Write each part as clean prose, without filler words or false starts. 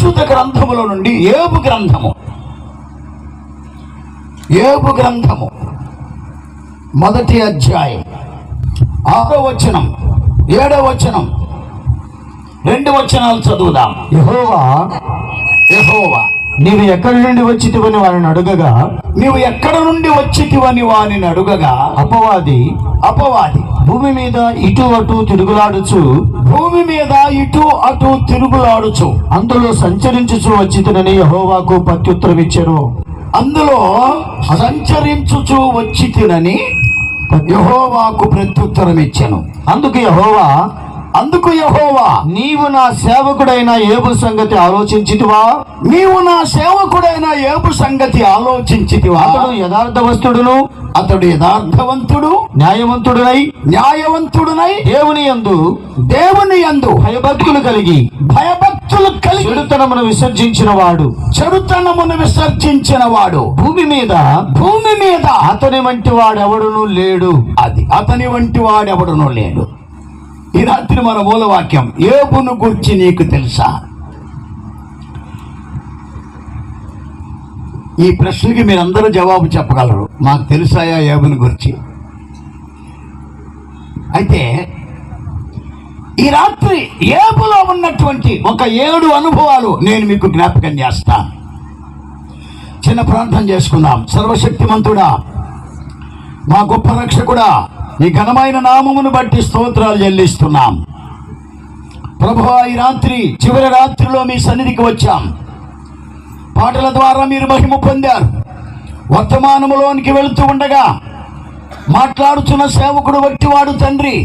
పరిశుద్ధ గ్రంథములో నుండి యోబు గ్రంథము మొదటి అధ్యాయం 6వ వచనం 7వ వచనం 2 వచనాలు చదువుదాం. యెహోవా నీవు ఎక్కడి నుండి వచ్చితివని వారిని అడుగగా అపవాది భూమి మీద ఇటు అటు తిరుగులాడుచు అందులో సంచరించుచు వచ్చితినని యెహోవాకు ప్రత్యుత్తరం ఇచ్చెను. అందులో సంచరించుచు వచ్చితినని యెహోవాకు ప్రత్యుత్తరం ఇచ్చెను. అందుకు యెహోవా నీవు నా సేవకుడైన యోబు సంగతి ఆలోచించితివా? అతడు యథార్థవంతుడును న్యాయవంతుడునై దేవుని యందు భయభక్తులు కలిగి చెడుతనమును విసర్జించిన వాడు భూమి మీద అతని వంటి వాడెవడును లేడు. ఈ రాత్రి మన మూలవాక్యం, యోబును గురించి నీకు తెలుసా? ఈ ప్రశ్నకి మీరందరూ జవాబు చెప్పగలరు. మాకు తెలుసాయా యోబును గురించి? అయితే ఈ రాత్రి యోబులో ఉన్నటువంటి ఒక 7 అనుభవాలు నేను మీకు జ్ఞాపకం చేస్తాను. చిన్న ప్రార్థన చేసుకుందాం. సర్వశక్తిమంతుడా, మా గొప్ప రక్షకుడా, నీ ఘనమైన నామమును బట్టి స్తోత్రాలు చెల్లిస్తున్నాం. ప్రభువా, ఈ రాత్రి చివరి రాత్రిలో మీ సన్నిధికి వచ్చాం. పాటల ద్వారా మీరు మహిమ పొందారు. వర్తమానములోనికి వెళుతూ ఉండగా మాట్లాడుతున్న సేవకుడు వట్టివాడు తండ్రి,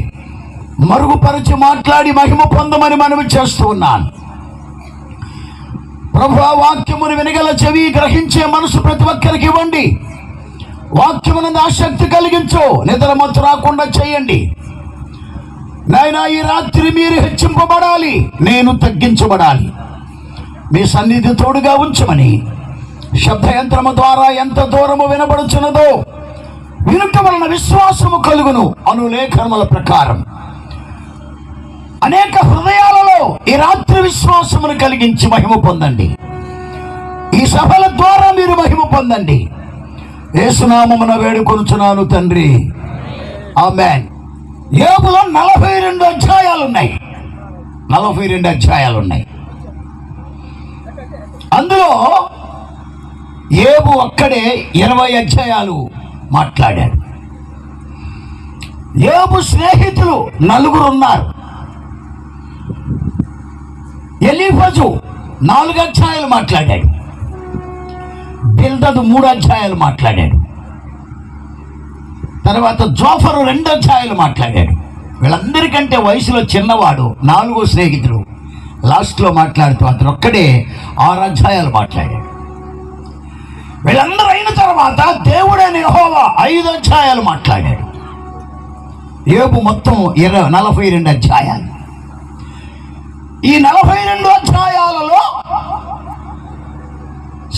మరుగుపరిచి మాట్లాడి మహిమ పొందమని మనవి చేస్తూ ఉన్నాను. ప్రభువా, వాక్యమును వినగల చెవి, గ్రహించే మనసు ప్రతి ఒక్కరికి ఇవ్వండి. వాక్యమునందు ఆసక్తి కలిగించు, నిద్రమత్తు రాకుండా చేయండి. నాయనా, ఈ రాత్రి మీరు హెచ్చింపబడాలి, నేను తగ్గించబడాలి. మీ సన్నిధి తోడుగా ఉంచమని, శబ్దయంత్రము ద్వారా ఎంత దూరము వినబడుచున్నదో వినుట వలన విశ్వాసము కలుగును అను లేఖనముల ప్రకారం అనేక హృదయాలలో ఈ రాత్రి విశ్వాసమును కలిగించి మహిమ పొందండి. ఈ సభల ద్వారా మీరు మహిమ పొందండి. యేసునామమున వేడుకొనుచున్నాను తండ్రి, ఆమేన్. యోబులో 42 అధ్యాయాలు ఉన్నాయి. అందులో యోబు ఒక్కడే 20 అధ్యాయాలు మాట్లాడాడు. యోబు స్నేహితులు 4 ఉన్నారు. ఎలీఫజు 4 అధ్యాయాలు మాట్లాడాడు. బిల్దదు 3 అధ్యాయాలు మాట్లాడాడు. తర్వాత జోఫరు 2 అధ్యాయాలు మాట్లాడాడు. వీళ్ళందరికంటే వయసులో చిన్నవాడు 4వ స్నేహితుడు లాస్ట్లో మాట్లాడుతూ అతను ఒక్కడే 6 అధ్యాయాలు మాట్లాడాడు. వీళ్ళందరూ అయిన తర్వాత దేవుడైన యెహోవా 5 అధ్యాయాలు మాట్లాడాడు. యోబు మొత్తం 42 అధ్యాయాలు. ఈ 42 అధ్యాయాలలో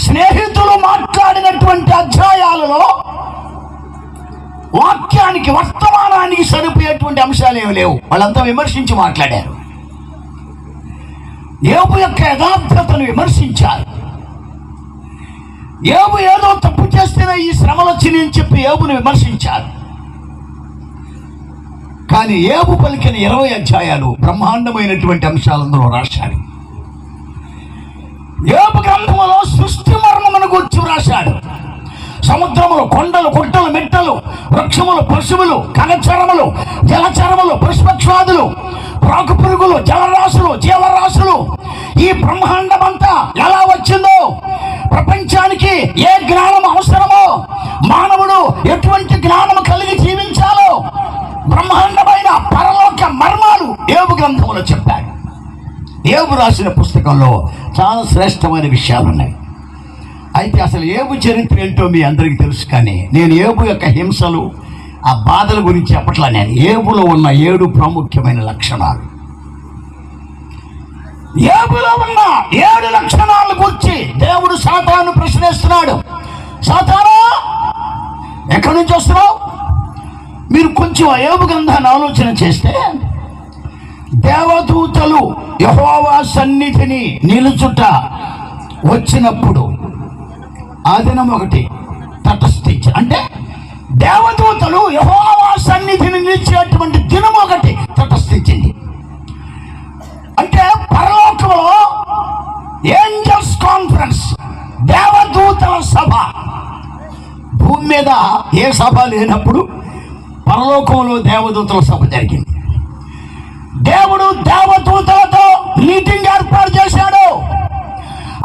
స్నేహితులు మాట్లాడినటువంటి అధ్యాయాలలో వాక్యానికి, వర్తమానానికి సరిపోయేటువంటి అంశాలు ఏమి లేవు. వాళ్ళంతా విమర్శించి మాట్లాడారు. యోబు యొక్క యథార్థతను విమర్శించారు. యోబు ఏదో తప్పు చేస్తేనే ఈ శ్రమలు వచ్చినాయి అని చెప్పి యోబును విమర్శించారు. కానీ యోబు పలికిన 20 అధ్యాయాలు బ్రహ్మాండమైనటువంటి అంశాలందులో రాశాడు. యోబు గ్రంథములో సృష్టి మర్మమును గురించి రాశాడు. సముద్రములు, కొండలు, గుట్టలు, మిట్టలు, వృక్షములు, పశువులు, కనచరములు, జలచరములు, పుష్పక్షాదులు, ప్రాకు పురుగులు, జలరాశులు, జీవరాశులు, ఈ బ్రహ్మాండమంతా ఎలా వచ్చిందో, ప్రపంచానికి ఏ జ్ఞానం అవసరమో, మానవుడు ఎటువంటి జ్ఞానం కలిగి జీవించాలో, బ్రహ్మాండమైన పరలోక మర్మాలు యోబు గ్రంథంలో చెప్పాడు. యోబు రాసిన పుస్తకంలో చాలా శ్రేష్టమైన విషయాలు ఉన్నాయి. అయితే అసలు యోబు చరిత్ర ఏంటో మీ అందరికీ తెలుసు. కానీ నేను యోబు యొక్క హింసలు, ఆ బాధల గురించి చెప్పట్లా. నేను యోబులో ఉన్న 7 ప్రాముఖ్యమైన లక్షణాలు, యోబులో ఉన్న 7 లక్షణాల గురించి దేవుడు సాతాను ప్రశ్నిస్తున్నాడు. సాతాను, ఎక్కడి నుంచి వస్తున్నావు? మీరు కొంచెం యోబు గ్రంథాన్ని ఆలోచన చేస్తే దేవదూతలు యెహోవా సన్నిధిని నిలుచుట వచ్చినప్పుడు ఆ దినం ఒకటి తటస్థించి, అంటే దేవదూతలు యెహోవా సన్నిధిని నిలిచేటువంటి దినం ఒకటి తటస్థించింది. అంటే పరలోకంలో ఏంజల్స్ కాన్ఫరెన్స్, దేవదూతల సభ. భూమి మీద ఏ సభ లేనప్పుడు పరలోకంలో దేవదూతల సభ జరిగింది. దేవుడు దేవదూతలతో మీటింగ్ ఏర్పాటు చేశాడు.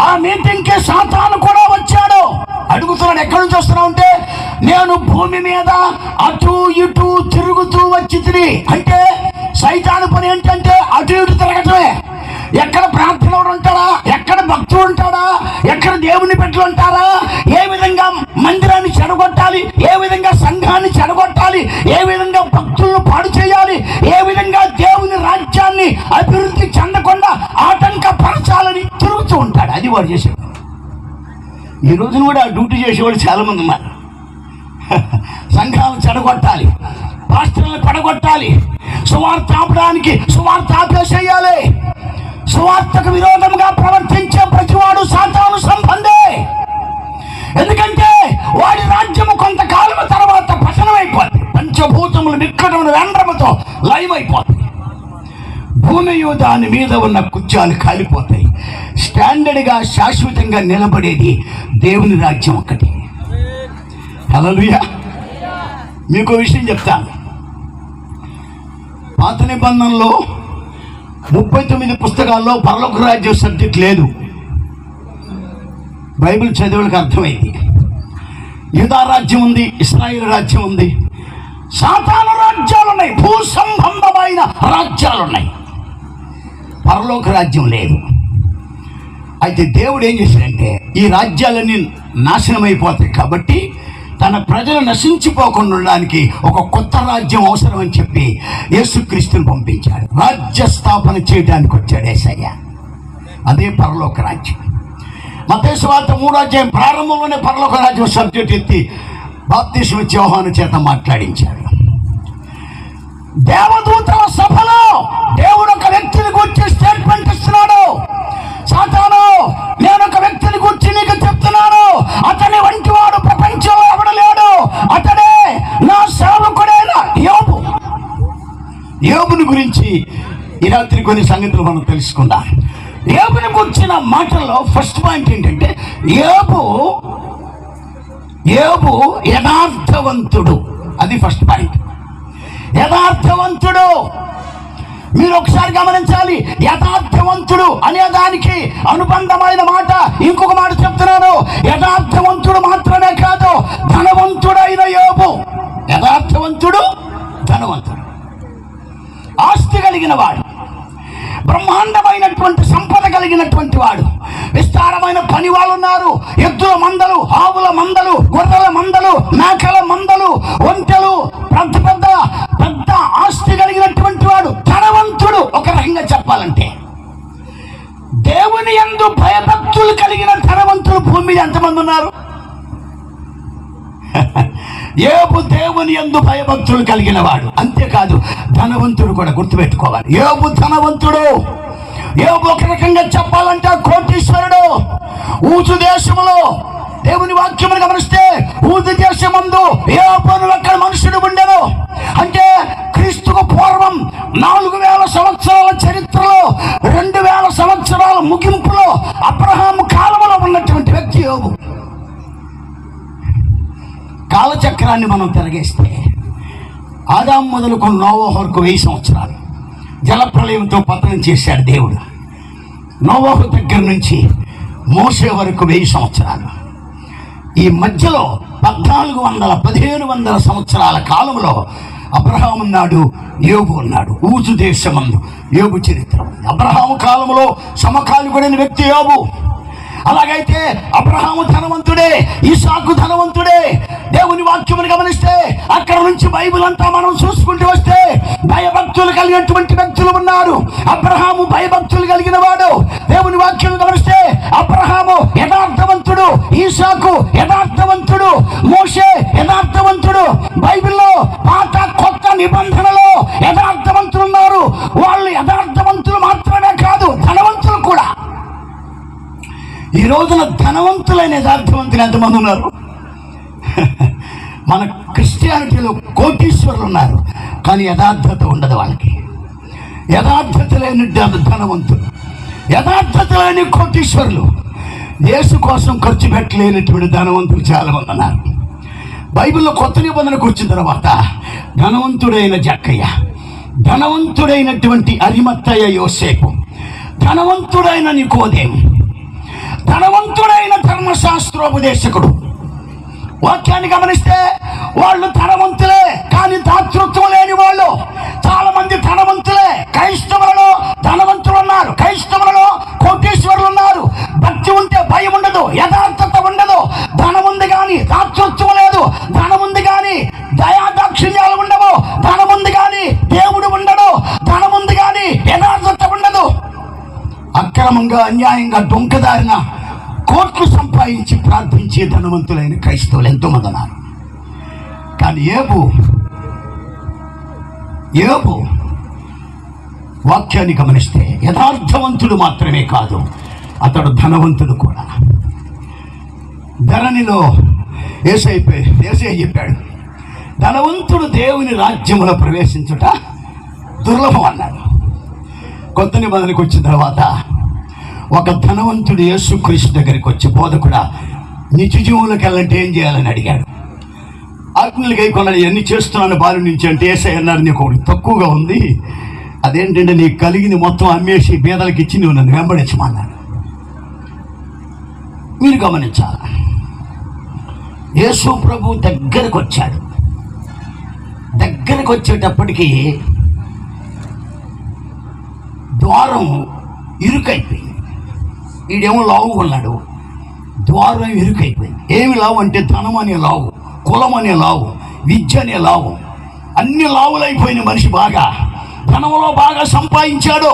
ఆ మీటింగ్కి సాతాను కూడా వచ్చాడు. అడుగుతున్నాడు, ఎక్కడి నుంచి వస్తున్నావు అంటే, నేను భూమి మీద అటు ఇటు తిరుగుతూ వచ్చి తిరిగి. అంటే సైతాను పని ఏంటంటే అటు ఇటు తిరగటమే. ఎక్కడ ప్రార్థన ఉంటాడా, ఎక్కడ భక్తులు ఉంటాడా, ఎక్కడ దేవుని బిడ్డలు ఉంటారా, ఏ విధంగా మందిరాన్ని చెడగొట్టాలి, ఏ విధంగా సంఘాన్ని చెడగొట్టాలి, ఏ విధంగా భక్తులను పాడు చేయాలి, ఏ విధంగా దేవుని రాజ్యాన్ని అభివృద్ధి చెందకుండా ఆటంకపరచాలని తిరుగుతూ ఉంటాడు. అది వాడు చేసేవాడు. ఈ రోజున కూడా డ్యూటీ చేసేవాళ్ళు చాలా మంది ఉన్నారు. సంఘాలను చెడగొట్టాలి, పాస్టర్లను పడగొట్టాలి, సువార్త ఆపడానికి సువార్త ఆపేసేయాలి. సువార్తకు విరోధంగా ప్రవర్తించే ప్రతివాడు సాతాను సంబంధే. ఎందుకంటే వాడి రాజ్యము కొంతకాలం తర్వాత పతనమైపోతుంది. పంచభూతములు నిక్కటములు వెండ్రముతో లయమైపోతాయి. భూమియు దాని మీద ఉన్న కుత్యాలు కాలిపోతాయి. స్టాండర్డ్గా శాశ్వతంగా నిలబడేది దేవుని రాజ్యం ఒక్కటి. హల్లెలూయా. మీకు విషయం చెప్తాను. పాత నిబంధనలో 39 పుస్తకాల్లో పరలోక రాజ్యం సబ్జెక్ట్ లేదు. బైబిల్ చదివులకు అర్థమైంది. యూదా రాజ్యం ఉంది, ఇశ్రాయేలు రాజ్యం ఉంది, సాతాను రాజ్యాలు ఉన్నాయి, భూ సంబంధమైన రాజ్యాలు ఉన్నాయి. పరలోక రాజ్యం లేదు. అయితే దేవుడు ఏం చేశాడంటే, ఈ రాజ్యాలన్నీ నాశనం అయిపోతాయి కాబట్టి తన ప్రజలు నశించిపోకుండా ఉండడానికి ఒక కొత్త రాజ్యం అవసరం అని చెప్పి యేసుక్రీస్తుని పంపించాడు. రాజ్య స్థాపన చేయడానికి వచ్చాడు యేసయ్య. అదే పరలోక రాజ్యం. మత్తయి సువార్త 3వ అధ్యాయం ప్రారంభంలోనే పరలోక రాజ్యం సబ్జెక్ట్ ఎత్తి బాప్తిస్మం ఇచ్చి యోహాను చేత మాట్లాడించాడు. దేవదూతల సభలో దేవుడు ఒక వ్యక్తిని గురించి స్టేట్మెంట్ ఇస్తున్నాడు. సాతాను, నేను ఒక వ్యక్తిని గురించి నీకు చెప్తున్నాను, అతని వంటి వాడు ప్రపంచంలో ఎవడలేడు, అతడే నా సేవకుడైన యోబు. యోబుని గురించి ఈ రాత్రి కొన్ని సంగతులు మనం తెలుసుకుందాం. యోబుని గురించిన మాటల్లో ఫస్ట్ పాయింట్ ఏంటంటే, యోబు యథార్థవంతుడు. అది ఫస్ట్ పాయింట్. యథార్థవంతుడు. మీరు ఒకసారి గమనించాలి. యథార్థవంతుడు అనే దానికి అనుబంధమైన మాట ఇంకొక మాట చెప్తున్నాను. యథార్థవంతుడు మాత్రమే కాదు, ధనవంతుడైన యోబు. యథార్థవంతుడు, ధనవంతుడు, ఆస్తి కలిగిన వాడు, బ్రహ్మాండమైనటువంటి సంపద కలిగినటువంటి వాడు, విస్తారమైన పని వాళ్ళు ఉన్నారు, ఎద్దుల మందలు, ఆవుల మందలు, గొర్రెల మందలు, మేకల మందలు, ఒంటెలు, పెద్ద పెద్ద పెద్ద ఆస్తి కలిగినటువంటి వాడు, ధనవంతుడు. ఒక రకంగా చెప్పాలంటే దేవుని యందు భయభక్తులు కలిగిన ధనవంతులు భూమి మీద ఎంతమంది ఉన్నారు? యోబు దేవుని యందు భయభక్తులు కలిగిన వాడు. అంతేకాదు ధనవంతుడు కూడా. గుర్తుపెట్టుకోవాలి, యోబు ధనవంతుడు. యోబు ఒక రకంగా చెప్పాలంటే కోటీశ్వరుడు. ఊజు దేశములో దేవుని వాక్యమును గమనిస్తే ఊజు దేశమందు యోబు అక్కడ మనుషుడు ఉండెను. అంటే క్రీస్తుకు పూర్వం 4000 సంవత్సరాల చరిత్రలో 2000 సంవత్సరాల ముగింపులో అబ్రహాము కాలంలో ఉన్నటువంటి వ్యక్తి యోబు. కాలచక్రాన్ని మనం తిరగేస్తే ఆదాము మొదలుకొని నోవహు వరకు 1000 సంవత్సరాలు జలప్రలయంతో పతనం చేశాడు దేవుడు. నోవహు దగ్గర నుంచి మోసే వరకు 1000 సంవత్సరాలు. ఈ మధ్యలో 1500 సంవత్సరాల కాలంలో అబ్రహాము ఉన్నాడు, యోబు ఉన్నాడు. ఊజు దేశమందు యోబు చరిత్ర. అబ్రహాము కాలంలో సమకాలీనుడైన వ్యక్తి యోబు. అలాగైతే అబ్రహాము ధనవంతుడే, ఇస్సాకు ధనవంతుడే. దేవుని వాక్యమును గమనిస్తే అక్కడ నుంచి బైబిల్ అంతా మనం చూసుకుంటూ వస్తే భయభక్తులు కలిగినటువంటి వ్యక్తులు ఉన్నారు. అబ్రహాము భయభక్తులు కలిగిన వాడు. దేవుని వాక్యం గమనిస్తే అబ్రహాము యథార్థవంతుడు. యథార్థవంతుడు, ఈసాకు యథార్థవంతుడు, మోషే యథార్థవంతుడు. బైబిల్లో పాత కొత్త నిబంధనలో యథార్థవంతులు ఉన్నారు. వాళ్ళు యథార్థవంతులు మాత్రమే కాదు, ధనవంతులు కూడా. ఈ రోజున ధనవంతులైన యథార్థవంతులు ఎంతమంది ఉన్నారు? మన క్రిస్టియానిటీలో కోటీశ్వరులు ఉన్నారు, కానీ యథార్థత ఉండదు వాళ్ళకి. యథార్థత లేని ధనవంతులు, యథార్థత లేని కోటీశ్వరులు, యేసు కోసం ఖర్చు పెట్టలేనటువంటి ధనవంతులు చాలా మంది ఉన్నారు. బైబిల్లో కొత్త నిబంధనకు వచ్చిన తర్వాత ధనవంతుడైన జక్కయ్య, ధనవంతుడైనటువంటి అరిమత్తయ్య యోసేపు, ధనవంతుడైన నికోదేము, ధనవంతుడైన ధర్మశాస్త్రోపదేశకుడు. వాక్యాన్ని గమనిస్తే వాళ్ళు ధనవంతులే, కానీ దాతృత్వం లేని వాళ్ళు. చాలా మంది ధనవంతులే. క్రైస్తవులలో ధనవంతులు ఉన్నారు, క్రైస్తవులలో కోటీశ్వరులు ఉన్నారు. భక్తి ఉంటే భయం ఉండదు, యథార్థత ఉండదు. ధనం ఉంది కానీ దాతృత్వం లేదు, ధనం ఉంది కానీ దయాదాక్షిణ్యాలు ఉండవు, ధనం ఉంది కానీ దేవుడు ఉండడు, ధనం ఉంది కానీ యథార్థత ఉండదు. అక్రమంగా అన్యాయంగా డొంకదారిన కోట్లు సంపాదించి ప్రార్థించే ధనవంతులైన క్రైస్తవులు ఎంతోమంది ఉన్నారు. కానీ యోబు వాక్యాన్ని గమనిస్తే యథార్థవంతుడు మాత్రమే కాదు, అతడు ధనవంతుడు కూడా. ధరణిలో యేసయ్య చెప్పాడు, ధనవంతుడు దేవుని రాజ్యములో ప్రవేశించుట దుర్లభం అన్నాడు. కొత్త నిబంధనకు వచ్చిన తర్వాత ఒక ధనవంతుడు యేసుక్రీస్తు దగ్గరికి వచ్చి, బోధకుడా, నిత్య జీవంలోకి వెళ్ళాలంటే ఏం చేయాలని అడిగాడు. ఆజ్ఞలు గైకొన్నాడు, ఎన్ని చేస్తున్నాను బాలు నుంచి అంటే యేసయ్య అన్నారు, నీకు ఒకటి తక్కువగా ఉంది, అదేంటంటే నీకు కలిగింది మొత్తం అమ్మేసి పేదలకు ఇచ్చి నువ్వు నన్ను వెంబడించమన్నాడు. మీరు గమనించాలి, యేసు ప్రభు దగ్గరకు వచ్చాడు. దగ్గరకు వచ్చేటప్పటికి ద్వారం ఇరుకైపోయింది. వీడేమో లావు ఉన్నాడు, ద్వారం ఇరుకైపోయింది. ఏమి లావు అంటే ధనం అనే లావు, కులం అనే లావు, విద్య అనే లావు, అన్ని లావులైపోయిన మనిషి. బాగా ధనంలో బాగా సంపాదించాడు,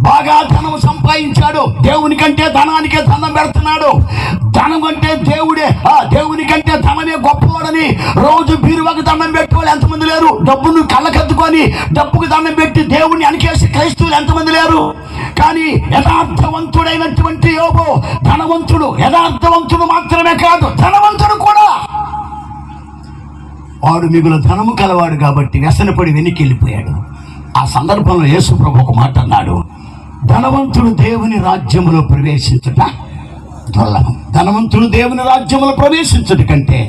బాగా ధనం సంపాదించాడు. దేవునికంటే ధనానికే ధనం పెడుతున్నాడు. ధనం అంటే దేవునికంటే ధనమే గొప్పవాడని రోజు బీరువాకి దండం పెట్టేవాళ్ళు ఎంతమంది లేరు? డబ్బును కళ్ళకద్దుకొని డబ్బుకు దండం పెట్టి దేవుణ్ణి అనికేసి క్రైస్తవులు ఎంతమంది లేరు? కానీ యథార్థవంతుడైనటువంటి యోబు ధనవంతుడు, యథార్థవంతుడు మాత్రమే కాదు ధనవంతుడు కూడా. వాడు మిగులు ధనము కలవాడు కాబట్టి వ్యసనపడి వెనక్కి వెళ్ళిపోయాడు. ఆ సందర్భంలో యేసు ప్రభు ఒక మాట అన్నాడు, ధనవంతుడు దేవుని రాజ్యములో ప్రవేశించుట దుర్లభం. ధనవంతుడు దేవుని రాజ్యములో ప్రవేశించుట కంటే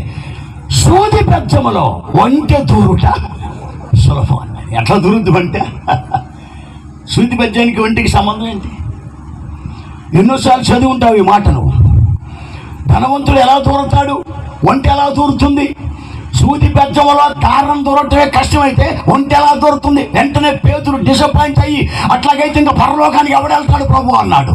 సూది బెజ్జములో ఒంటె దూరుట సులభం అన్నాడు. ఎట్లా దూరుద్దు అంటే సూది బెజ్జానికి ఒంటికి సంబంధం ఏంటి? ఎన్నోసార్లు చదివి ఉంటావు ఈ మాటను. ధనవంతుడు ఎలా దూరతాడు, ఒంటె ఎలా దూరుతుంది? సూది బెజ్జములో దారం దూరటమే కష్టమైతే ఒంటె ఎలా దూరుతుంది? వెంటనే పేతురు డిసప్పాయింట్ అయ్యి, అట్లాగైతే ఇంకా పరలోకానికి ఎవడెళ్తాడు ప్రభు అన్నాడు.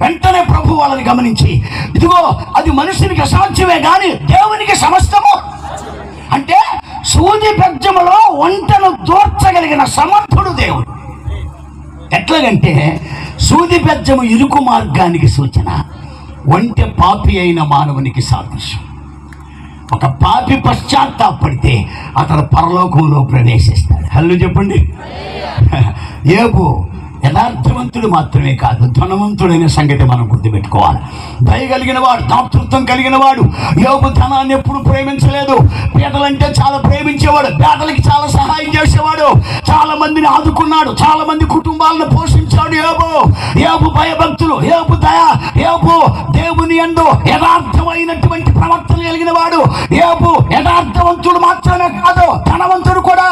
వెంటనే ప్రభు వాళ్ళని గమనించి, ఇదిగో అది మనుషునికి అసాధ్యమే కానీ దేవునికి సమస్తము. అంటే సూది బెజ్జములో ఒంటెను దూర్చగలిగిన సమర్థుడు దేవుడు. ఎట్లాగంటే సూది బెజ్జము ఇరుకు మార్గానికి సూచన, ఒంటె పాపి అయిన మానవునికి సాదృశ్యం. ఒక పాపి పశ్చాత్తాపడితే అతను పరలోకంలో ప్రవేశిస్తాడు. హల్లు చెప్పండి. యోబు యథార్థవంతుడు మాత్రమే కాదు ధనవంతుడైన సంగతి మనం గుర్తుపెట్టుకోవాలి. దయ కలిగిన వాడు, దాతృత్వం కలిగిన వాడు. యోబు ధనాన్ని ఎప్పుడు ప్రేమించలేదు. పేదలంటే చాలా ప్రేమించేవాడు, పేదలకి చాలా సహాయం చేసేవాడు, చాలా మందిని ఆదుకున్నాడు, చాలా మంది కుటుంబాలను పోషించాడు. యోబు భయభక్తులు, యోబు దయ, యోబు దేవుని యందు యథార్థమైనటువంటి ప్రవర్తన కలిగిన వాడు. యోబు యథార్థవంతుడు మాత్రమే కాదు ధనవంతుడు కూడా.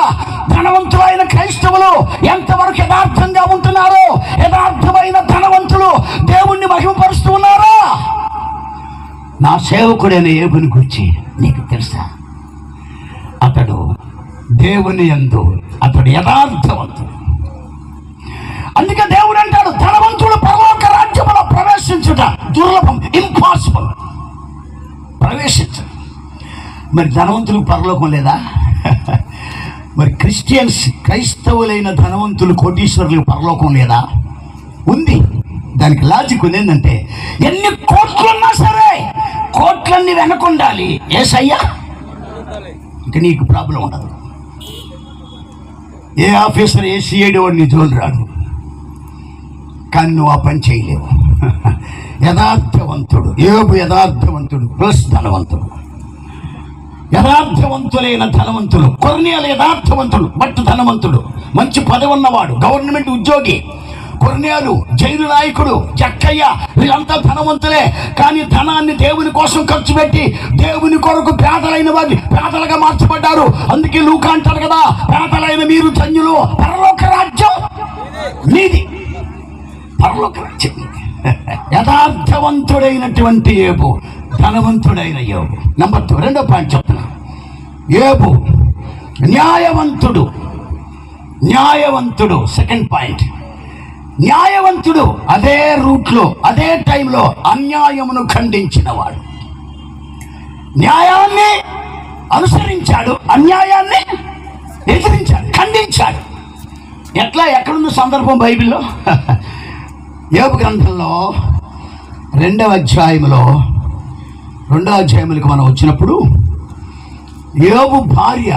ధనవంతులైన క్రైస్తవులు ఎంతవరకు యథార్థంగా ఉంటున్నారో, యథార్థమైన ధనవంతులు దేవుణ్ణి మహిమపరుస్తూ ఉన్నారా? నా సేవకుడైన యోబుని గురించి నీకు తెలుసా? అతడు దేవుని యందు అతడు యథార్థవంతుడు. అందుకే దేవుడు అంటాడు, ధనవంతుడు పరలోక రాజ్యములో ప్రవేశించుట దుర్లభం, ఇంపాసిబుల్. ప్రవేశించు. మరి ధనవంతులకు పరలోకం లేదా? మరి క్రైస్తవులైన ధనవంతులు కోటీశ్వరులకు పరలోకం లేదా? ఉంది. దానికి లాజిక్ ఉంది. ఏంటంటే ఎన్ని కోట్లున్నా సరే కోట్లన్నీ వెనకుండాలి. యేసయ్యా ఇంక నీకు ప్రాబ్లం ఉండదు. ఏ ఆఫీసర్ ఏ సిఐడి వాడు నీ జోలు రాడు, కానీ నువ్వు ఆ పని చేయలేవు. యథార్థవంతుడు యోబు, యథార్థవంతుడు ప్లస్ ధనవంతుడు. యథార్థవంతులైన ధనవంతులు. కొర్నేలు యథార్థవంతుడు బట్ ధనవంతుడు, మంచి పదవి ఉన్నవాడు, గవర్నమెంట్ ఉద్యోగి. కొర్నేలు జైలు నాయకుడు, జక్కయ్య, వీళ్ళంతా ధనవంతులే. కానీ ధనాన్ని దేవుని కోసం ఖర్చు పెట్టి దేవుని కొరకు పేదలైన వారిని పేదలుగా మార్చబడ్డారు. అందుకే లూకా అంటారు కదా, పేదలైన మీరు ధన్యులు, పరలోక రాజ్యం నీది. పరలోక రాజ్యం యథార్థవంతుడైనటువంటి యోబు, ధనవంతుడైన యోబు. నంబర్ 2, రెండో పాయింట్ చెప్తున్నా. యోబు న్యాయవంతుడు. న్యాయవంతుడు సెకండ్ పాయింట్. న్యాయవంతుడు అదే రూట్లో అదే టైంలో అన్యాయమును ఖండించినవాడు. న్యాయాన్ని అనుసరించాడు, అన్యాయాన్ని ఎదిరించాడు, ఖండించాడు. ఎట్లా? ఎక్కడున్న సందర్భం బైబిల్లో? యోబు గ్రంథంలో 2వ అధ్యాయములకు మనం వచ్చినప్పుడు యోబు భార్య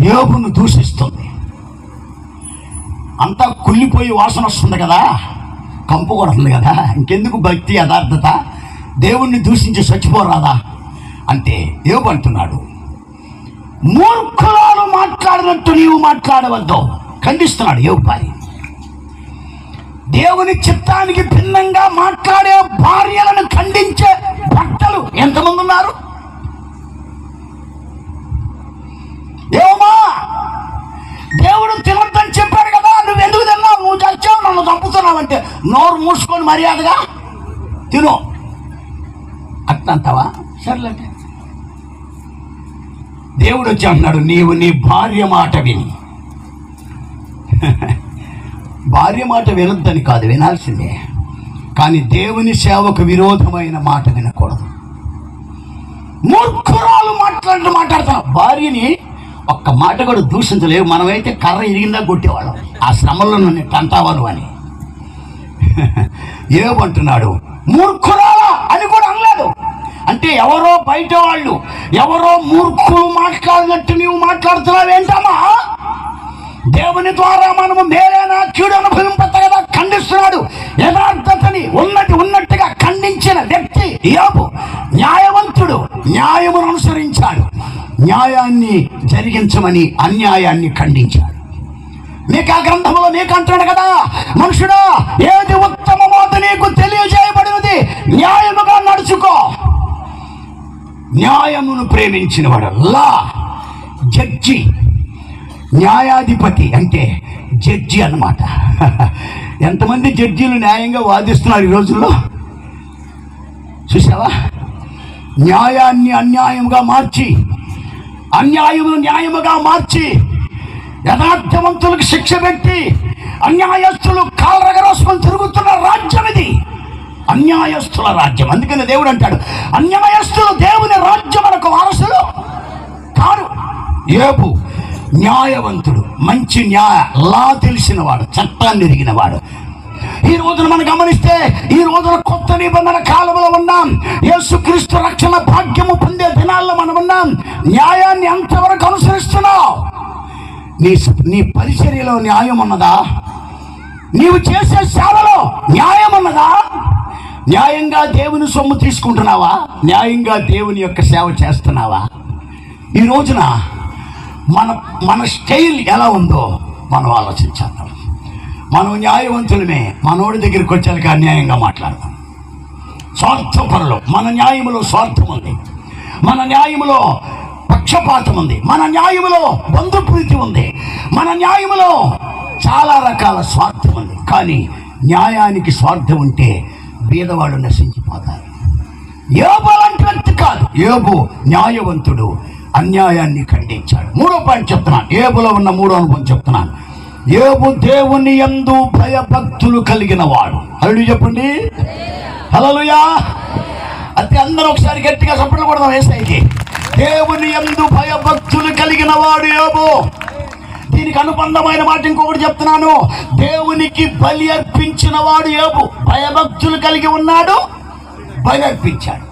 యోబును దూషిస్తుంది. అంతా కుళ్ళిపోయి వాసన వస్తుంది కదా, కంపు కొడుతుంది కదా, ఇంకెందుకు భక్తి యథార్థత? దేవుణ్ణి దూషించి చచ్చిపోరాదా అంటే యోబు అంటున్నాడు, మూర్ఖురాలు మాట్లాడినట్టు నీవు మాట్లాడవద్దు. ఖండిస్తున్నాడు యోబు భార్య. దేవుని చిత్తానికి భిన్నంగా మాట్లాడే భార్యలను ఖండించే భర్తలు ఎంతమంది ఉన్నారు? ఏమా దేవుడు తినొద్దని చెప్పాడు కదా, నువ్వు ఎందుకు తిన్నావు? నువ్వు చచ్చావు, నన్ను చంపుతున్నావంటే నోరు మూసుకొని మర్యాదగా తిను అట్లంటావా? సర్లేంటే దేవుడు వచ్చి అంటున్నాడు, నీవు నీ భార్య మాట విని. భార్య మాట వినొద్దని కాదు, వినాల్సిందే. కానీ దేవుని సేవకు విరోధమైన మాట వినకూడదు. మూర్ఖురాలు మాట్లాడుతున్నా భార్యని ఒక్క మాట కూడా దూషించలేవు. మనమైతే కర్ర ఇరిగిందా కొట్టేవాళ్ళం, ఆ శ్రమల్లో నన్ను తంటావాను అని. ఏమంటున్నాడు? మూర్ఖురాలా అని కూడా అనలేదు. అంటే ఎవరో బయట వాళ్ళు, ఎవరో మూర్ఖులు మాట్లాడినట్టు నీవు మాట్లాడుతున్నావేంటమ్మా? దేవుని ద్వారా మనము మేలైన కీడు అనుభవింపత కదా ఖండిస్తున్నాడు. యథార్థతని ఉన్నట్టుగా ఖండించిన వ్యక్తి యోబు. న్యాయవంతుడు, న్యాయమును అనుసరించాడు, న్యాయాన్ని జరిగించమని అన్యాయాన్ని ఖండించాడు. మీకు ఆ గ్రంథంలో మీకు అంటున్నాడు కదా, మనుషుడా ఏది ఉత్తమమో నీకు తెలియజేయబడినది, న్యాయముగా నడుచుకో. న్యాయమును ప్రేమించిన వాడు లా జడ్జి, న్యాయాధిపతి అంటే జడ్జి అన్నమాట. ఎంతమంది జడ్జీలు న్యాయంగా వాదిస్తున్నారు ఈ రోజుల్లో చూసావా? న్యాయాన్ని అన్యాయముగా మార్చి, అన్యాయమును న్యాయముగా మార్చి, యథార్థవంతులకు శిక్ష పెట్టి అన్యాయస్తులు కాలరగరోసుకొని తిరుగుతున్న రాజ్యం ఇది, అన్యాయస్తుల రాజ్యం. అందుకని దేవుడు అంటాడు, అన్యాయస్తులు దేవుని రాజ్యమునకు వారసులు కారు. యోబు న్యాయవంతుడు, మంచి లా తెలిసినవాడు, చట్టాన్ని ఎరిగినవాడు. ఈ రోజున మనం గమనిస్తే, ఈ రోజున కొత్త నిబంధన కాలంలో ఉన్నాం. యేసుక్రీస్తు రక్షణ భాగ్యము పొందే దినాల్లో మనం ఉన్నాం. న్యాయాన్ని ఎంతవరకు అనుసరిస్తున్నావు? నీ పరిచర్యలో న్యాయం ఉన్నదా? నీవు చేసే సేవలో న్యాయం ఉన్నదా? న్యాయంగా దేవుని సొమ్ము తీసుకుంటున్నావా? న్యాయంగా దేవుని యొక్క సేవ చేస్తున్నావా? ఈ రోజున మన స్టైల్ ఎలా ఉందో మనం ఆలోచించాలి. మనం న్యాయవంతులమే, మనోడి దగ్గరికి వచ్చాక అన్యాయంగా మాట్లాడతాం. స్వార్థపరులు, మన న్యాయములో స్వార్థం ఉంది, మన న్యాయములో పక్షపాతం ఉంది, మన న్యాయములో బంధుప్రీతి ఉంది, మన న్యాయములో చాలా రకాల స్వార్థం ఉంది. కానీ న్యాయానికి స్వార్థం ఉంటే బీదవాడు నశించిపోతారు. యోబు అలాంటి వ్యక్తి కాదు. యోబు న్యాయవంతుడు, అన్యాయాన్ని ఖండించాడు. 3వ పాయింట్ చెప్తున్నాను, యోబులో ఉన్న 3వ అనుభవం చెప్తున్నాను. యోబు దేవుని యందు భయభక్తులు కలిగిన వాడు. హల్లెలూయా చెప్పండి, హల్లెలూయా. అయితే అందరూ ఒకసారి గట్టిగా చప్పట్లు కొడదాం యేసయ్యకి. దేవుని యందు భయభక్తులు కలిగిన వాడు యోబు. దీనికి అనుబంధమైన మాట ఇంకొకటి చెప్తున్నాను, దేవునికి బలి అర్పించిన వాడు యోబు. భయభక్తులు కలిగి ఉన్నాడు, బలి అర్పించాడు.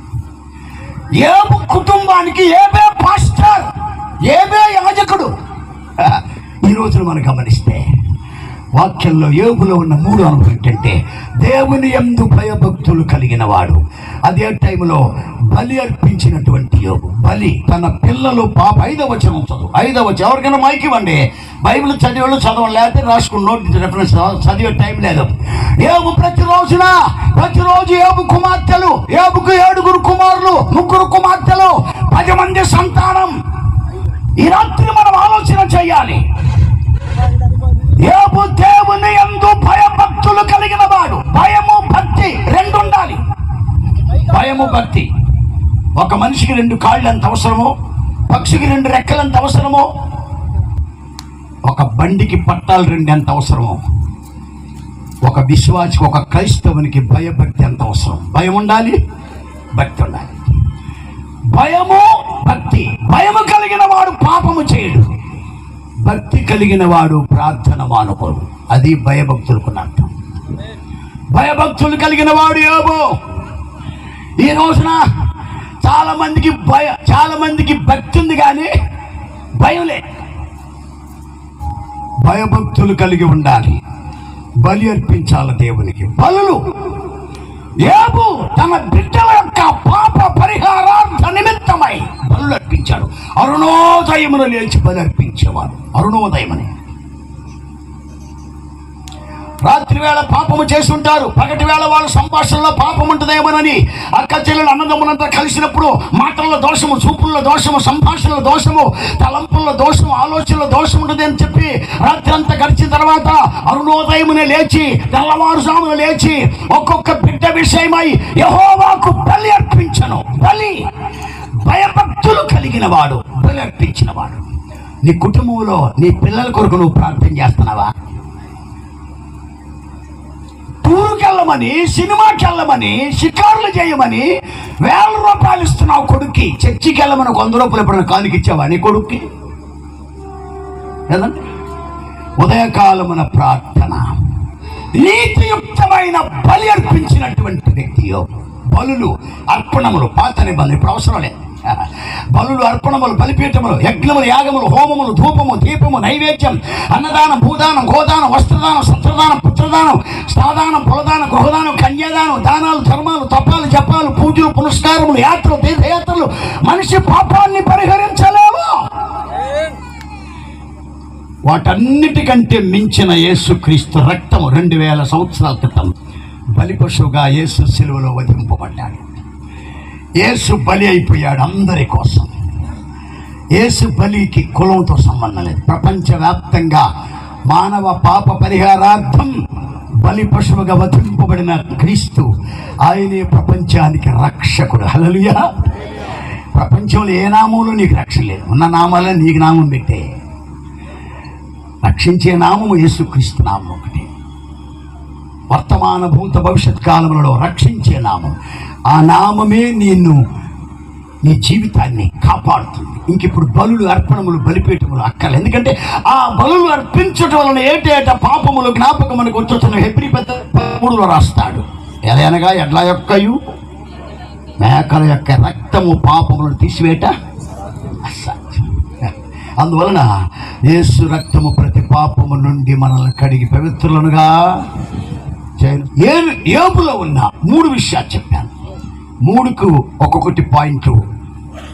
యోబు కుటుంబానికి ఏబే పాస్టర్, ఏబే యాజకుడు. ఈ రోజున మనం గమనిస్తే వాక్యంలో యోబులో ఉన్న 3 అనుభవం ఏంటంటే, దేవుని యందు భయభక్తులు కలిగిన వాడు. అదే టైంలో బలి అర్పించినటువంటి యోబు. బలి తన పిల్లలు 5వ వచనం చదువు. 5వ వచనం ఎవరికైనా మైకి ఇవ్వండి. బైబిల్ చదివేవాళ్ళు చదవాలి, లేకపోతే రాసుకుని నోట్ రెఫరెన్స్ చదివే టైం లేదు. యోబు ప్రతిరోజు యోబు కుమార్తెలు, యోబుకు 7 కుమారులు, 3 కుమార్తెలు, 10 మంది సంతానం. ఈ రాత్రి మనం ఆలోచన చేయాలి. యోబు దేవుని యందు భయభక్తులు కలిగిన వాడు. భయము భక్తి 2 ఉండాలి. భయము భక్తి. ఒక మనిషికి 2 కాళ్ళు ఎంత అవసరమో, పక్షికి 2 రెక్కలు ఎంత అవసరమో, ఒక బండికి పట్టాలు 2 ఎంత అవసరమో, ఒక విశ్వాసికి, ఒక క్రైస్తవునికి భయభక్తి ఎంత అవసరం. భయం ఉండాలి, భక్తి ఉండాలి. భయము భక్తి. భయము కలిగిన వాడు పాపము చేయడు, భక్తి కలిగిన వాడు ప్రార్థన మానుకోడు. అది భయభక్తులకు అర్థం. భయభక్తులు కలిగిన వాడు యోబు. ఈ రోజున చాలా మందికి భక్తి ఉంది కానీ భయం లేదు. భయభక్తులు కలిగి ఉండాలి. బలి అర్పించాలి దేవునికి. బలులు. యోబు తన బిడ్డల యొక్క పాప పరిహారార్థ నిమిత్తమై బలులు అర్పించాడు. అరుణోదయమును లేచి బలి అర్పించేవాడు. అరుణోదయమని. రాత్రి వేళ పాపము చేస్తుంటారు, పగటి వేళ వాళ్ళ సంభాషణలో పాపం ఉంటుందేమోనని అక్క చెల్లెలు అన్నదమ్ములంతా కలిసినప్పుడు మాటల్లో దోషము, చూపుల్లో దోషము, సంభాషణలో దోషము, తలంపుల్లో దోషము, ఆలోచనలో దోషం ఉంటుంది అని చెప్పి రాత్రి అంతా గడిచిన తర్వాత అరుణోదయమునే లేచి, తెల్లవారుజామున లేచి ఒక్కొక్క బిడ్డ విషయమై యెహోవాకు బలి అర్పించను. బలి. భయభక్తులు కలిగిన వాడు, బలి అర్పించిన వాడు. నీ కుటుంబంలో నీ పిల్లల కొరకు నువ్వు ప్రార్థన చేస్తున్నావా? టూర్కి వెళ్ళమని, సినిమాకి వెళ్ళమని, షికారులు చేయమని 1000 రూపాయలు ఇస్తున్నావు కొడుక్కి. చర్చికి వెళ్ళమని 100 రూపాయలు ఎప్పుడైనా కానుక ఇచ్చావా నీ కొడుక్కి? కదండి. ఉదయకాలమున ప్రార్థన, నీతియుక్తమైన బలి అర్పించినటువంటి వ్యక్తి. బలులు, అర్పణములు పాత నిబంధన, ఇప్పుడు అవసరం లేదు. బలులు, అర్పణములు, బలిపీఠములు, యజ్ఞములు, యాగములు, హోమములు, ధూపము, దీపము, నైవేద్యం, అన్నదానం, భూదానం, గోదానం, వస్త్రదానం, సత్రదానం, పుత్రదానం, స్థాదానం, పొలదానం, గృహదానం, కన్యాదానం, దానాలు, ధర్మాలు, తపాలు, జపాలు, పూజలు, పునస్కారములు, యాత్రలు, తీర్థయాత్రలు. మనిషి పాపాన్ని పరిహరించలేవు. వాటన్నిటికంటే మించిన యేసుక్రీస్తు రక్తము 2000 సంవత్సరాల క్రితం బలి పశువుగా యేసు శిలువలో వధింపబడ్డాడు. యేసు బలి అయిపోయాడు అందరి కోసం. యేసు బలికి కులంతో సంబంధం లేదు. ప్రపంచవ్యాప్తంగా మానవ పాప పరిహారార్థం బలి పశువుగా వధింపబడిన క్రీస్తు, ఆయనే ప్రపంచానికి రక్షకుడు. హల్లెలూయా. ప్రపంచంలో ఏ నామంలో నీకు రక్షణ లేదు. ఉన్న నామాలే నీకు నామం పెట్టే. రక్షించే నామము యేసుక్రీస్తు నామం ఒకటి. వర్తమాన భూత భవిష్యత్ కాలంలో రక్షించే నామం. ఆ నామమే నీ జీవితాన్ని కాపాడుతుంది. ఇంక ఇప్పుడు బలులు, అర్పణములు, బలిపీఠములు అక్కర్లేదు. ఎందుకంటే ఆ బలులు అర్పించడం వలన ఏటేటా పాపములు జ్ఞాపకం మనకు వచ్చుతున్న హెబ్రీ 13లో రాస్తాడు. ఎలానగా ఎడ్ల యొక్కయు మేకల యొక్క రక్తము పాపములను తీసివేట అసాధ్యం. అందువలన యేసు రక్తము ప్రతి పాపము నుండి మనల్ని కడిగి పవిత్రులనుగా యోబులో ఉన్న 3 విషయాలు చెప్పాను. 3కు ఒక్కొక్కటి పాయింట్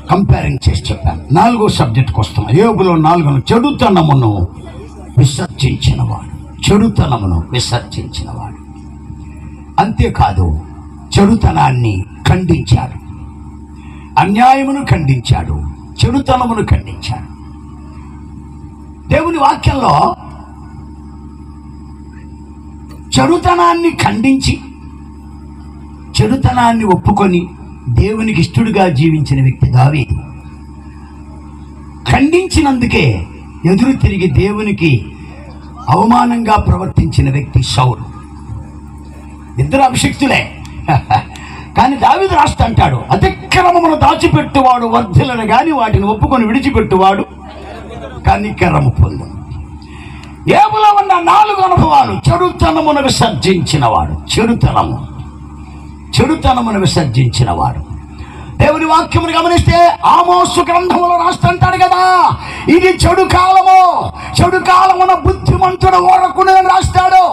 కంపేరింగ్ చేసి చెప్పాను. 4వ సబ్జెక్ట్కి వస్తున్నాను. యోబులో 4 చెడుతనమును విసర్జించినవాడు. చెడుతనమును విసర్జించినవాడు. అంతేకాదు, చెడుతనాన్ని ఖండించాడు, అన్యాయమును ఖండించాడు, చెడుతనమును ఖండించాడు. దేవుని వాక్యంలో చెడుతనాన్ని ఖండించి, చెడుతనాన్ని ఒప్పుకొని దేవునికి ఇష్టడుగా జీవించిన వ్యక్తి దావీదు. ఖండించినందుకే ఎదురు తిరిగి దేవునికి అవమానంగా ప్రవర్తించిన వ్యక్తి సౌలు. ఇద్దరు అభిషిక్తులే. కానీ దావీదు రాస్తా అంటాడు, అతిక్రమమును దాచిపెట్టువాడు వర్ధిలను గాని వాటిని ఒప్పుకొని విడిచిపెట్టువాడు కనికరము పొందు. యోబులో ఉన్న 4 అనుభవాలు. చెడుతనమును విసర్జించినవాడు. చెడుతనమును విసర్జించినవాడు. దేవుని వాక్యమును గమనిస్తే ఆమోసు గ్రంథంలో రాస్తుంటాడు కదా, ఇది చెడు కాలము, చెడు కాలమున బుద్ధిమంతుడు ఊరకునే రాస్తాడు.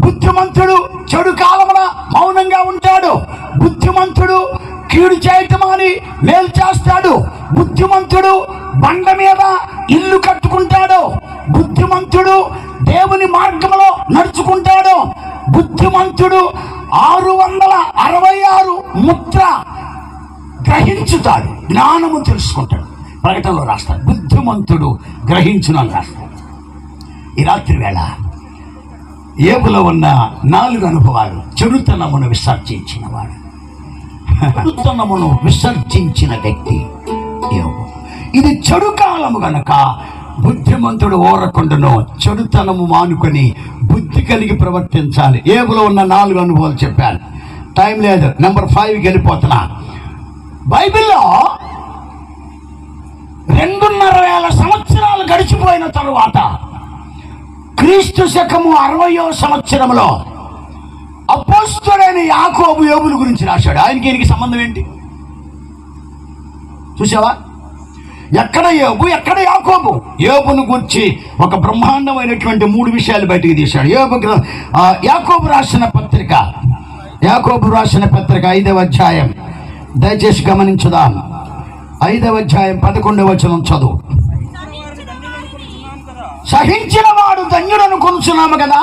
బుద్ధిమంతుడు చెడు కాలమున మౌనంగా ఉంటాడు. బుద్ధిమంతుడు కీడు చేయటం అని మేలు చేస్తాడు. బుద్ధిమంతుడు బండ మీద ఇల్లు కట్టుకుంటాడు. బుద్ధిమంతుడు దేవుని మార్గంలో నడుచుకుంటాడు. బుద్ధిమంతుడు 666 ముద్ర గ్రహించుతాడు, జ్ఞానము తెలుసుకుంటాడు. ప్రకటనలో రాస్తాడు, బుద్ధిమంతుడు గ్రహించును అని రాస్తాడు. ఈ రాత్రి వేళ యోబులో ఉన్న 4 అనుభవాలు. చెడుతనమును విసర్జించిన వాడు, చెడుతనమును విసర్జించిన వ్యక్తి యోబు. ఇది చెడు కాలము గనక బుద్ధిమంతుడు ఓరకుండును, చెడుతనము మానుకొని బుద్ధి కలిగి ప్రవర్తించాలి. యోబులో ఉన్న 4 అనుభవాలు చెప్పాను. టైం లేదు, నెంబర్ 5కి వెళ్ళిపోతున్నా. బైబిల్లో 2,500 సంవత్సరాలు గడిచిపోయిన తరువాత క్రీస్తు శకము 60వ సంవత్సరంలో అపోస్తలుడైన యాకోబు యోబుల గురించి రాశాడు. ఆయనకి ఈయనకి సంబంధం ఏంటి చూసావా? ఎక్కడ యోబు, ఎక్కడ యాకోబు? యోబును గురించి ఒక బ్రహ్మాండమైనటువంటి 3 విషయాలు బయటికి తీశాడు. యాకోబు రాసిన పత్రిక 5వ అధ్యాయం, దయచేసి గమనించుదాం. 5వ అధ్యాయం 11వ వచనం చదువు. సహించిన వాడు ధన్యుడు అనుకొనుచున్నాము కదా,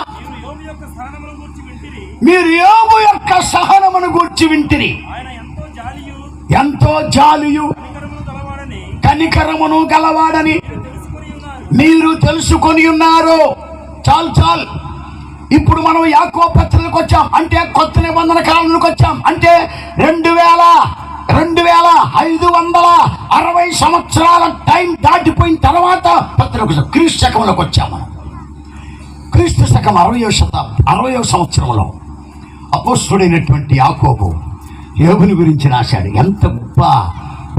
మీరు యోబు యొక్క సహనమును గూర్చి వింటిరి. ఎంతో జాలియు కనికరమును గలవాడని మీరు తెలుసుకొని ఉన్నారు. చాలు. ఇప్పుడు మనం యాకోబు పత్రికలకు వచ్చాం, అంటే కొత్త నిబంధన కాలంలోకి వచ్చాం. అంటే 2560 సంవత్సరాల టైం దాటిపోయిన తర్వాత పత్రిక క్రీస్తు శకంలోకి వచ్చాం మనం. క్రీస్తు శకం 60వ సంవత్సరంలో అపోస్తలుడైనటువంటి యాకోబు యోబుని గురించి రాశాడు. ఎంత గొప్ప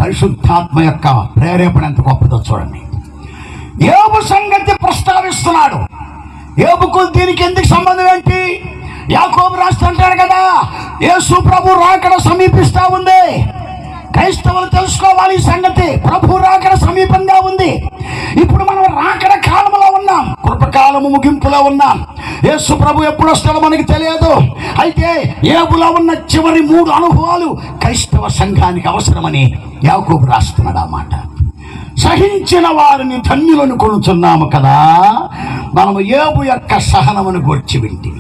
పరిశుద్ధాత్మ యొక్క ప్రేరేపణ, ఎంత గొప్పదో చూడండి. యోబు సంగతి ప్రస్తావిస్తున్నాడు. యోబుకు దీనికి ఎందుకు సంబంధం ఏంటి? యాకోబు రాస్తుంటాడు కదా, యేసు ప్రభు రాకడ సమీపిస్తా ఉంది. క్రైస్తవులు తెలుసుకోవాలి ఈ సంగతి. ప్రభు రాకడ సమీపంగా ఉంది. ఇప్పుడు మనం రాకడ కాలంలో ఉన్నాం, కృపకాలము ముగింపులో ఉన్నాం. యేసు ప్రభు ఎప్పుడు వస్తాడో మనకి తెలియదు. అయితే యోబులో ఉన్న చివరి 3 అనుభవాలు క్రైస్తవ సంఘానికి అవసరమని యాకోబు రాస్తున్నాడు. ఆ మాట, సహించిన వారిని ధన్యులను కొనుచున్నాము కదా, మనము యోబు యొక్క సహనమును గూర్చి వింటి.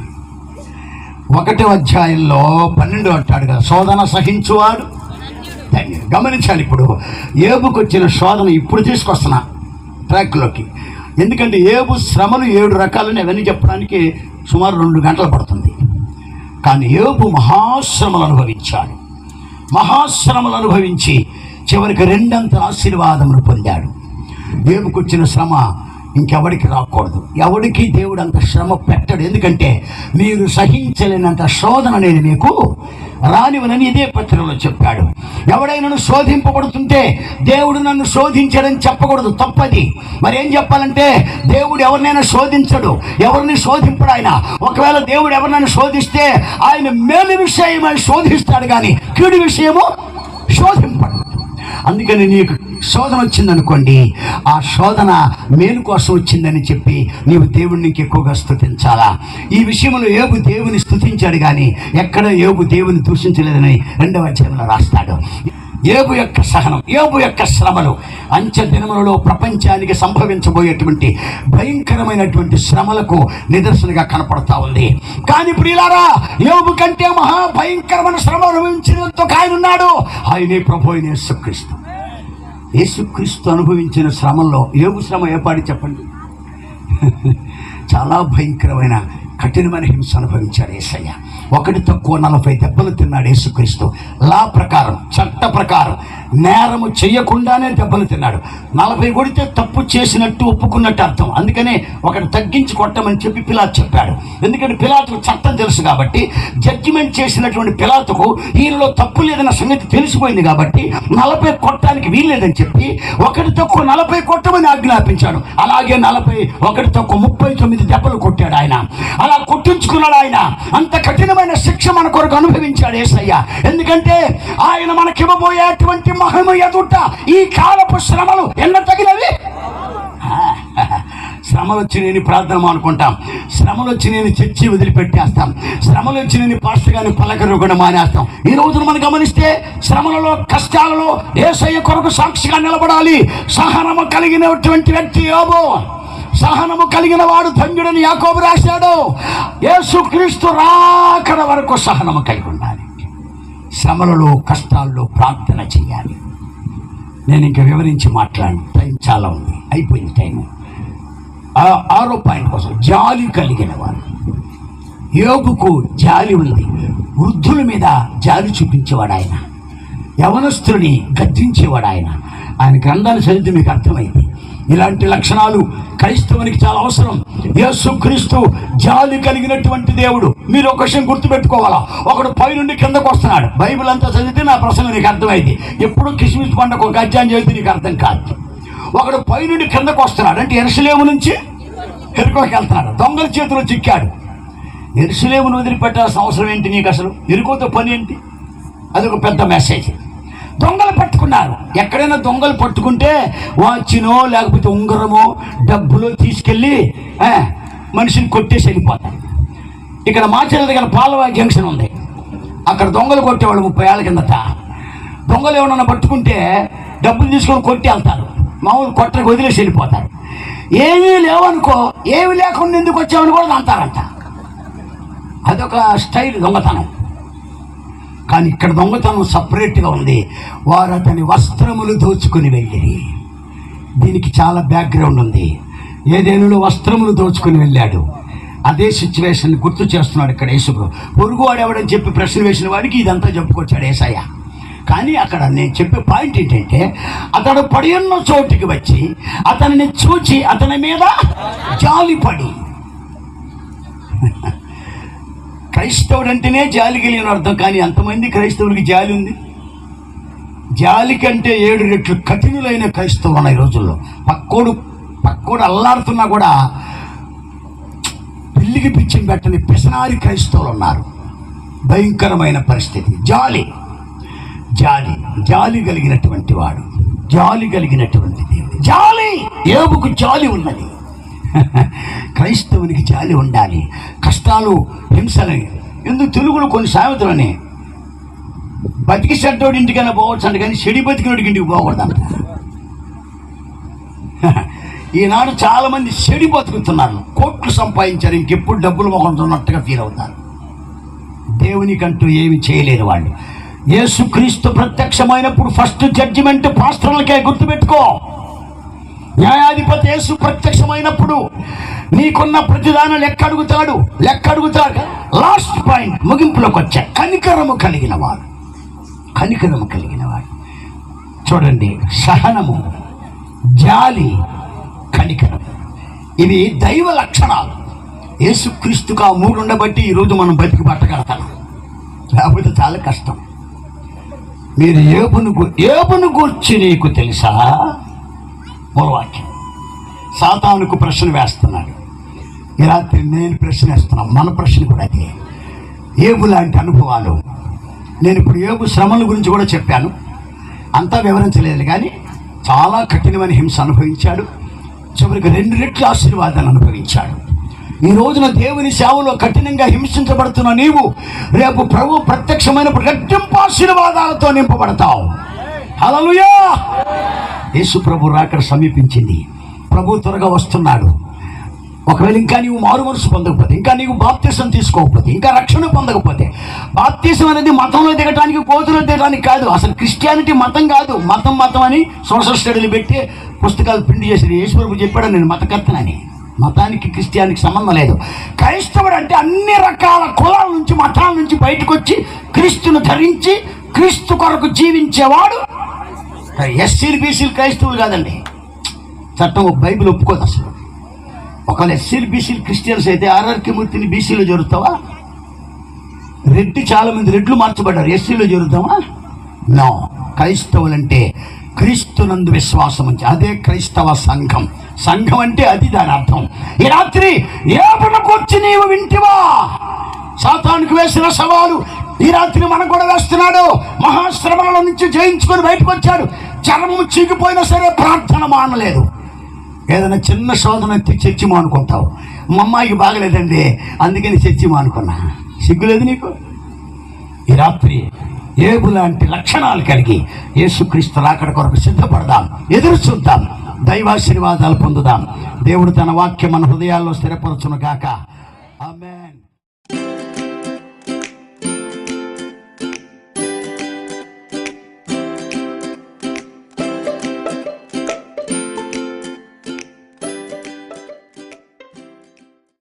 1వ అధ్యాయంలో 12 అంటాడు కదా, శోధన సహించువాడు ధన్యుడు. గమనించాలి, ఇప్పుడు యోబుకు వచ్చిన శోధన ఇప్పుడు తీసుకొస్తున్నా ట్రాక్లోకి. ఎందుకంటే యోబు శ్రమలు 7 రకాలని అవన్నీ చెప్పడానికి సుమారు 2 గంటలు పడుతుంది. కానీ యోబు మహాశ్రమలు అనుభవించాడు. మహాశ్రమలు అనుభవించి చివరికి 2 ఆశీర్వాదమును పొందాడు. యోబుకు వచ్చిన శ్రమ ఇంకెవడికి రాకూడదు. ఎవడికి దేవుడు అంత శ్రమ పెట్టడు. ఎందుకంటే మీరు సహించలేనంత శోధన నేను మీకు రానివనని ఇదే పత్రికలో చెప్పాడు. ఎవడైనా శోధింపబడుతుంటే దేవుడు నన్ను శోధించడని చెప్పకూడదు, తప్పది. మరి ఏం చెప్పాలంటే దేవుడు ఎవరినైనా శోధించడు, ఎవరిని శోధింపడు ఆయన. ఒకవేళ దేవుడు ఎవరినైనా శోధిస్తే ఆయన మేలు విషయమై శోధిస్తాడు, కానీ కీడు విషయము శోధింపడు. అందుకని నీకు శోధన వచ్చిందనుకోండి, ఆ శోధన మేలు కోసం వచ్చిందని చెప్పి నీవు దేవుడిని ఎక్కువగా స్తుతించాలా. ఈ విషయంలో యోబు దేవుని స్తుతించాడు, కానీ ఎక్కడ యోబు దేవుని దూషించలేదని 2వ అధ్యాయంలో రాస్తాడు. యోబు యొక్క సహనం, యోబు యొక్క శ్రమలు అంచె దినములలో ప్రపంచానికి సంభవించబోయేటువంటి భయంకరమైనటువంటి శ్రమలకు నిదర్శనగా కనపడతా ఉంది. కానీ ప్రియులారా, యోబు కంటే మహా భయంకరమైన శ్రమ అనుభవించినంత ఆయన ఉన్నాడు. ఆయనే ప్రభు అయిన యేసుక్రీస్తు. యేసుక్రీస్తు అనుభవించిన శ్రమల్లో యోబు శ్రమ ఏపాటి చెప్పండి? చాలా భయంకరమైన కఠినమైన హింస అనుభవించాడు యేసయ్య. 1 తక్కువ 40 దెబ్బలు తిన్నాడు యేసుక్రీస్తు. లా ప్రకారం, చట్ట ప్రకారం నేరము చేయకుండానే దెబ్బలు తిన్నాడు. 40 కొడితే తప్పు చేసినట్టు ఒప్పుకున్నట్టు అర్థం. అందుకనే ఒకటి తగ్గించి కొట్టమని చెప్పి పిలాతు చెప్పాడు. ఎందుకంటే పిలాతుకు చట్టం తెలుసు కాబట్టి, జడ్జిమెంట్ చేసినటువంటి పిలాతుకు ఈయనలో తప్పు లేదన్న సంగతి తెలిసిపోయింది కాబట్టి 40 కొట్టడానికి వీల్లేదని చెప్పి 1 తక్కువ 40 కొట్టమని ఆజ్ఞాపించాడు. అలాగే 1 తక్కువ 39 దెబ్బలు కొట్టాడు ఆయన. అలా కొట్టించుకున్నాడు ఆయన. అంత కఠినమైన శిక్ష మన కొరకు అనుభవించాడు యేసయ్య. ఎందుకంటే ఆయన మనకివ్వబోయేటువంటి మహిమ ఎదుట ఈ కాలపు శ్రమలు ఎన్న తగినవి. శ్రమలు వచ్చి నేను ప్రార్థన అనుకుంటాం, శ్రమలు వచ్చి నేను చర్చి వదిలిపెట్టేస్తాం, శ్రమలు వచ్చి నేను పాస్టర్ గారిని పలకరు కూడా మానేస్తాం. ఈ రోజున మనం గమనిస్తే శ్రమలలో కష్టాలలో యేసయ్య కొరకు సాక్షిగా నిలబడాలి. సహనము కలిగినటువంటి వ్యక్తి యోబు, సహనము కలిగిన వాడు ధన్యుడని యాకోబు రాశాడు. యేసుక్రీస్తు రాకడ వరకు సహనము కలిగి ఉండాలి. శ్రమలలో కష్టాల్లో ప్రార్థన చేయాలి. నేను ఇంకా వివరించి మాట్లాడి టైం చాలా ఉంది, అయిపోయింది టైము. 6వ పాయింట్ కోసం జాలి కలిగిన వారు. యోబుకు జాలి ఉంది. వృద్ధుల మీద జాలి చూపించేవాడు ఆయన, యవనస్తుని గద్దించేవాడు ఆయన. ఆయన గ్రంథాన్ని చదివితే మీకు అర్థమైంది. ఇలాంటి లక్షణాలు క్రైస్తవునికి చాలా అవసరం. యేసుక్రీస్తు జాలి కలిగినటువంటి దేవుడు. మీరు ఒక విషయం గుర్తుపెట్టుకోవాలా, ఒకడు పై నుండి కిందకు వస్తున్నాడు. బైబిల్ అంతా చదివితే నా ప్రసంగం నీకు అర్థమైంది. ఎప్పుడు కిస్మిస్ పండుగ ఒక అధ్యాయం చదివితే నీకు అర్థం కాదు. ఒకడు పై నుండి కిందకు వస్తున్నాడు అంటే యెరూషలేము నుంచి ఎరుకోకి వెళ్తున్నాడు. దొంగల చేతిలో చిక్కాడు. యెరూషలేమును వదిలిపెట్టాల్సిన అవసరం ఏంటి నీకు? అసలు ఎరుకోతో పని ఏంటి? అదొక పెద్ద మెసేజ్. దొంగలు పట్టుకున్నారు. ఎక్కడైనా దొంగలు పట్టుకుంటే వాచినో లేకపోతే ఉంగరమో డబ్బులో తీసుకెళ్ళి మనిషిని కొట్టేసి వెళ్ళిపోతారు. ఇక్కడ మాచర్ల దగ్గర పాలవా జంక్షన్ ఉంది. అక్కడ దొంగలు కొట్టేవాళ్ళు 30 ఏళ్ళ కిందట. దొంగలు ఏమన్నా పట్టుకుంటే డబ్బులు తీసుకొని కొట్టి వెళ్తారు. మామూలు కొట్టకు వదిలేసి వెళ్ళిపోతారు. ఏమీ లేవనుకో, ఏమి లేకుండా ఎందుకు వచ్చామని కూడా అంటారంట. అదొక స్టైల్ దొంగతనం. కానీ ఇక్కడ దొంగతనం సపరేట్గా ఉంది. వారు అతని వస్త్రములు దోచుకుని వెళ్ళిరి. దీనికి చాలా బ్యాక్గ్రౌండ్ ఉంది. ఏదేనులో వస్త్రములు దోచుకుని వెళ్ళాడు. అదే సిచ్యువేషన్ గుర్తు చేస్తున్నాడు ఇక్కడ యేసుకు. పొరుగువాడు ఎవడని చెప్పి ప్రశ్న వేసిన వాడికి ఇదంతా చెప్పుకొచ్చాడు యేసయ్య. కానీ అక్కడ నేను చెప్పే పాయింట్ ఏంటంటే, అతడు పడి ఉన్న చోటికి వచ్చి అతనిని చూచి అతని మీద జాలిపడి. క్రైస్తవుడు అంటేనే జాలి కలిగిన అర్థం. కానీ అంతమంది క్రైస్తవులకి జాలి ఉంది. జాలి కంటే 7 రెట్లు కఠినులైన క్రైస్తవులు ఉన్నాయి ఈ రోజుల్లో. పక్కోడు అల్లాడుతున్నా కూడా పిల్లికి పిచ్చిని పెట్టని పిసనారి క్రైస్తవులు ఉన్నారు. భయంకరమైన పరిస్థితి. జాలి కలిగినటువంటి వాడు, జాలి కలిగినటువంటి దేవుడు. జాలి, యోబుకు జాలి ఉన్నది. క్రైస్తవునికి జాలి ఉండాలి. కష్టాలు, హింసలని. ఎందుకు తెలుగులో కొన్ని సామెతలని బతికి చెడ్డోడి ఇంటికైనా పోవచ్చు అంట, కానీ చెడి బతికినోడికి ఇంటికి పోకూడదంట. ఈనాడు చాలా మంది చెడి బతుకుతున్నారు. కోట్లు సంపాదించారు, ఇంకెప్పుడు డబ్బులు మొహంతున్నట్టుగా ఫీల్ అవుతారు. దేవునికంటూ ఏమి చేయలేరు వాళ్ళు. యేసుక్రీస్తు ప్రత్యక్షమైనప్పుడు ఫస్ట్ జడ్జిమెంట్ పాస్టర్లకే. గుర్తుపెట్టుకో, న్యాయాధిపతి యేసు ప్రత్యక్షమైనప్పుడు నీకున్న ప్రతిదానం లెక్క అడుగుతాడు. లాస్ట్ పాయింట్ ముగింపులోకి వచ్చా. కనికరము కలిగిన వాడు. చూడండి, సహనము, జాలి, కనికరం, ఇవి దైవ లక్షణాలు. యేసుక్రీస్తుకు ఆ 3 ఉండబట్టి ఈరోజు మనం బతికి పట్టగలుగుతాం. లేకపోతే చాలా కష్టం. మీరు యోబును గూర్చి నీకు తెలుసా? మూలవాక్యం. సాతానుకు ప్రశ్న వేస్తున్నాడు. ఈ రాత్రి నేను ప్రశ్న వేస్తున్నాను. మన ప్రశ్న కూడా అదే. యోబు లాంటి అనుభవాలు. నేను ఇప్పుడు యోబు శ్రమల గురించి కూడా చెప్పాను, అంతా వివరించలేదు. కానీ చాలా కఠినమైన హింస అనుభవించాడు. చివరికి 2 రెట్ల ఆశీర్వాదాన్ని అనుభవించాడు. ఈ రోజున దేవుని సేవలో కఠినంగా హింసించబడుతున్న నీవు రేపు ప్రభు ప్రత్యక్షమైనప్పుడు రెట్టింపు ఆశీర్వాదాలతో నింపబడతావు. హల్లెలూయా. యేసు ప్రభు రాకడ సమీపించింది. ప్రభు త్వరగా వస్తున్నాడు. ఒకవేళ ఇంకా నీవు మారు మనసు పొందకపోతే, ఇంకా నీవు బాప్తిసం తీసుకోకపోతే, ఇంకా రక్షణ పొందకపోతే, బాప్తిసం అనేది మతంలో దిగటానికి, కోతులో దిగటానికి కాదు. అసలు క్రిస్టియానిటీ మతం కాదు. మతం అని సోషల్ స్టడీలు పెట్టి పుస్తకాలు ప్రింట్ చేసి యేసు ప్రభు చెప్పాడు నేను మతకర్తనని. మతానికి క్రిస్టియానికి సంబంధం లేదు. క్రైస్తవుడు అంటే అన్ని రకాల కులాల నుంచి, మతాల నుంచి బయటకు వచ్చి క్రీస్తును ధరించి క్రీస్తు కొరకు జీవించేవాడు. ఎస్సీలు బీసీలు క్రైస్తవులు కాదండి. చట్టం బైబిల్ ఒప్పుకోదు అసలు. ఒకవేళ ఎస్సీలు బీసీలు క్రిస్టియన్స్ అయితే ఆర్ఆర్కే మూర్తిని బీసీలో జరుగుతావా? చాలా మంది రెడ్లు మార్చబడ్డారు, ఎస్సీలో జరుగుతావా? నో. క్రైస్తవులంటే క్రీస్తునందు విశ్వాసం ఉంచి, అదే క్రైస్తవ సంఘం. సంఘం అంటే అది దాని అర్థం. ఈ రాత్రి ఏబునకు వచ్చి నీవు వింటివా? సాతానుకు వేసిన సవాలు ఈ రాత్రి మనకు కూడా వేస్తున్నాడు. మహాశ్రమల నుంచి జయించుకొని బయటకు వచ్చాడు. చర్మము చీకిపోయినా సరే ప్రార్థన మానలేదు. ఏదైనా చిన్న శోధన ఎత్తి చర్చి మానుకుంటావు. మా అమ్మాయికి బాగలేదండి అందుకని చర్చి మానుకున్నా. సిగ్గులేదు నీకు? ఈ రాత్రి ఏబు లాంటి లక్షణాలు కలిగి యేసుక్రీస్తు రాకడ కొరకు సిద్ధపడదాం, ఎదురు చూద్దాం, దైవాశీర్వాదాలు పొందుదాం. దేవుడు తన వాక్యం మన హృదయాల్లో స్థిరపరచును గాక.